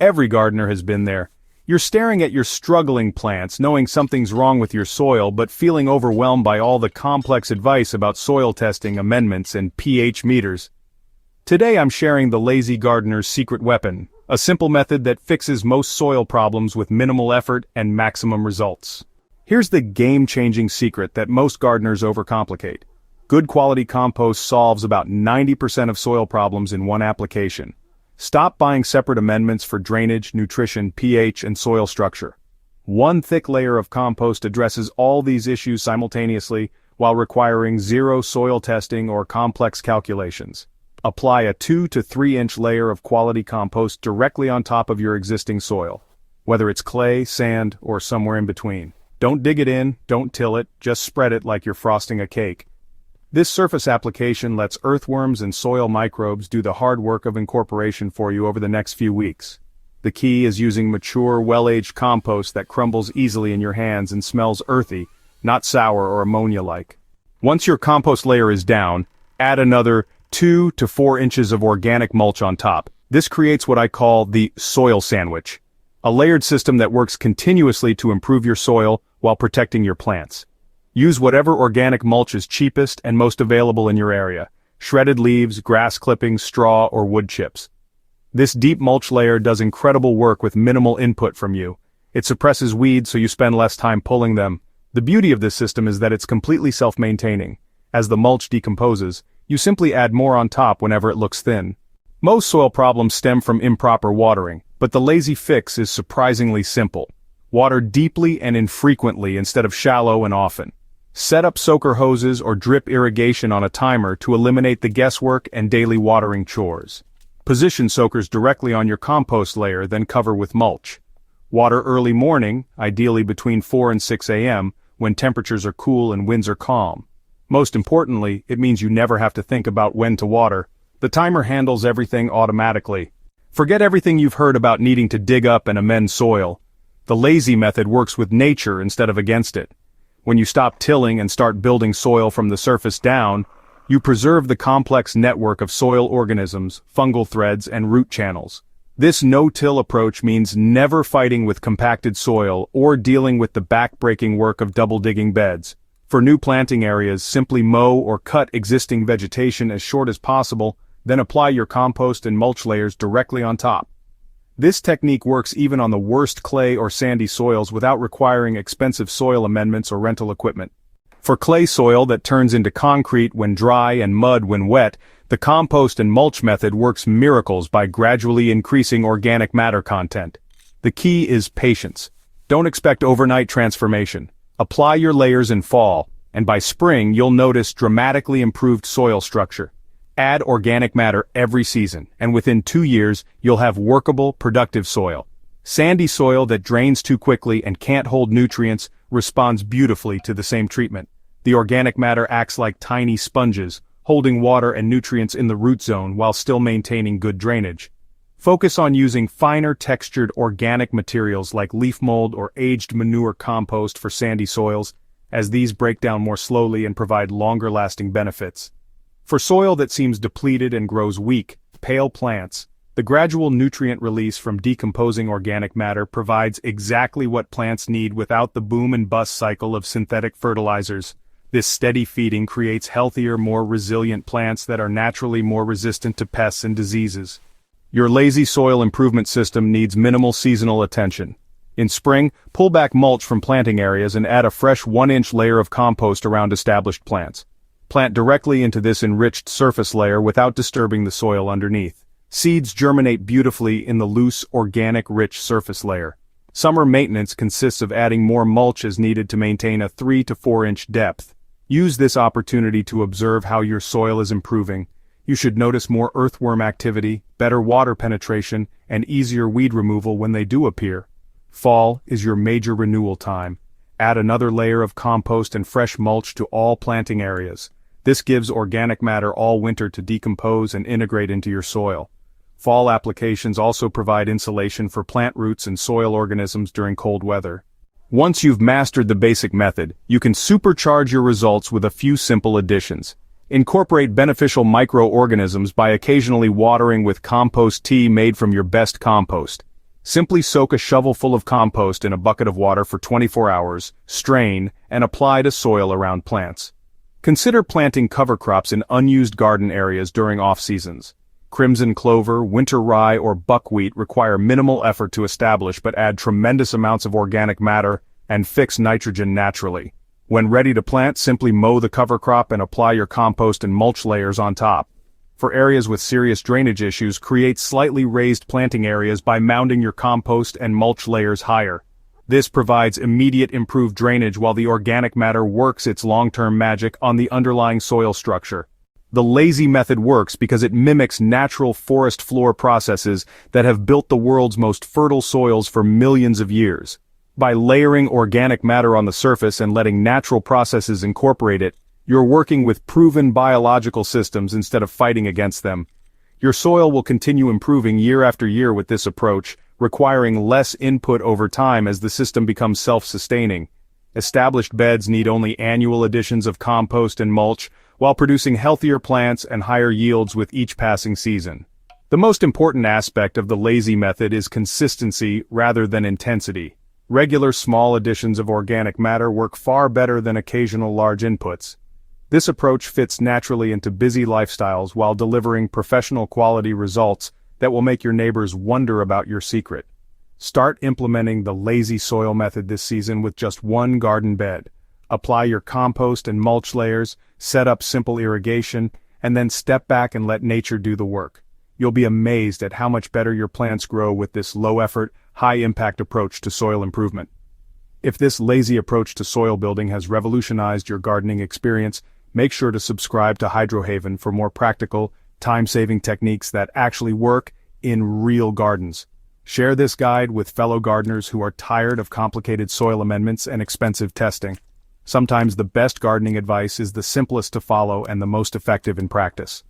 Every gardener has been there. You're staring at your struggling plants, knowing something's wrong with your soil but feeling overwhelmed by all the complex advice about soil testing, amendments, and pH meters. Today I'm sharing the lazy gardener's secret weapon, a simple method that fixes most soil problems with minimal effort and maximum results. Here's the game-changing secret that most gardeners overcomplicate. Good quality compost solves about 90% of soil problems in one application. Stop buying separate amendments for drainage, nutrition, pH, and soil structure. One thick layer of compost addresses all these issues simultaneously while requiring zero soil testing or complex calculations. Apply a 2 to 3 inch layer of quality compost directly on top of your existing soil, whether it's clay, sand, or somewhere in between. Don't dig it in, don't till it, just spread it like you're frosting a cake. This surface application lets earthworms and soil microbes do the hard work of incorporation for you over the next few weeks. The key is using mature, well-aged compost that crumbles easily in your hands and smells earthy, not sour or ammonia-like. Once your compost layer is down, add another 2 to 4 inches of organic mulch on top. This creates what I call the soil sandwich, a layered system that works continuously to improve your soil while protecting your plants. Use whatever organic mulch is cheapest and most available in your area: shredded leaves, grass clippings, straw, or wood chips. This deep mulch layer does incredible work with minimal input from you. It suppresses weeds so you spend less time pulling them. The beauty of this system is that it's completely self-maintaining. As the mulch decomposes, you simply add more on top whenever it looks thin. Most soil problems stem from improper watering, but the lazy fix is surprisingly simple. Water deeply and infrequently instead of shallow and often. Set up soaker hoses or drip irrigation on a timer to eliminate the guesswork and daily watering chores. Position soakers directly on your compost layer, then cover with mulch. Water early morning, ideally between 4 and 6 a.m., when temperatures are cool and winds are calm. Most importantly, it means you never have to think about when to water. The timer handles everything automatically. Forget everything you've heard about needing to dig up and amend soil. The lazy method works with nature instead of against it. When you stop tilling and start building soil from the surface down, you preserve the complex network of soil organisms, fungal threads, and root channels. This no-till approach means never fighting with compacted soil or dealing with the back-breaking work of double-digging beds. For new planting areas, simply mow or cut existing vegetation as short as possible, then apply your compost and mulch layers directly on top. This technique works even on the worst clay or sandy soils without requiring expensive soil amendments or rental equipment. For clay soil that turns into concrete when dry and mud when wet, the compost and mulch method works miracles by gradually increasing organic matter content. The key is patience. Don't expect overnight transformation. Apply your layers in fall, and by spring you'll notice dramatically improved soil structure. Add organic matter every season, and within 2 years, you'll have workable, productive soil. Sandy soil that drains too quickly and can't hold nutrients responds beautifully to the same treatment. The organic matter acts like tiny sponges, holding water and nutrients in the root zone while still maintaining good drainage. Focus on using finer textured organic materials like leaf mold or aged manure compost for sandy soils, as these break down more slowly and provide longer-lasting benefits. For soil that seems depleted and grows weak, pale plants, the gradual nutrient release from decomposing organic matter provides exactly what plants need without the boom and bust cycle of synthetic fertilizers. This steady feeding creates healthier, more resilient plants that are naturally more resistant to pests and diseases. Your lazy soil improvement system needs minimal seasonal attention. In spring, pull back mulch from planting areas and add a fresh 1-inch layer of compost around established plants. Plant directly into this enriched surface layer without disturbing the soil underneath. Seeds germinate beautifully in the loose, organic, rich surface layer. Summer maintenance consists of adding more mulch as needed to maintain a 3 to 4 inch depth. Use this opportunity to observe how your soil is improving. You should notice more earthworm activity, better water penetration, and easier weed removal when they do appear. Fall is your major renewal time. Add another layer of compost and fresh mulch to all planting areas. This gives organic matter all winter to decompose and integrate into your soil. Fall applications also provide insulation for plant roots and soil organisms during cold weather. Once you've mastered the basic method, you can supercharge your results with a few simple additions. Incorporate beneficial microorganisms by occasionally watering with compost tea made from your best compost. Simply soak a shovel full of compost in a bucket of water for 24 hours, strain, and apply to soil around plants. Consider planting cover crops in unused garden areas during off-seasons. Crimson clover, winter rye, or buckwheat require minimal effort to establish but add tremendous amounts of organic matter and fix nitrogen naturally. When ready to plant, simply mow the cover crop and apply your compost and mulch layers on top. For areas with serious drainage issues, create slightly raised planting areas by mounding your compost and mulch layers higher. This provides immediate improved drainage while the organic matter works its long-term magic on the underlying soil structure. The lazy method works because it mimics natural forest floor processes that have built the world's most fertile soils for millions of years. By layering organic matter on the surface and letting natural processes incorporate it, you're working with proven biological systems instead of fighting against them. Your soil will continue improving year after year with this approach, requiring less input over time as the system becomes self-sustaining. Established beds need only annual additions of compost and mulch, while producing healthier plants and higher yields with each passing season. The most important aspect of the lazy method is consistency rather than intensity. Regular small additions of organic matter work far better than occasional large inputs. This approach fits naturally into busy lifestyles while delivering professional quality results that will make your neighbors wonder about your secret. Start implementing the lazy soil method this season with just one garden bed. Apply your compost and mulch layers, set up simple irrigation, and then step back and let nature do the work. You'll be amazed at how much better your plants grow with this low-effort, high-impact approach to soil improvement. If this lazy approach to soil building has revolutionized your gardening experience, make sure to subscribe to Hydrohaven for more practical, time-saving techniques that actually work in real gardens. Share this guide with fellow gardeners who are tired of complicated soil amendments and expensive testing. Sometimes the best gardening advice is the simplest to follow and the most effective in practice.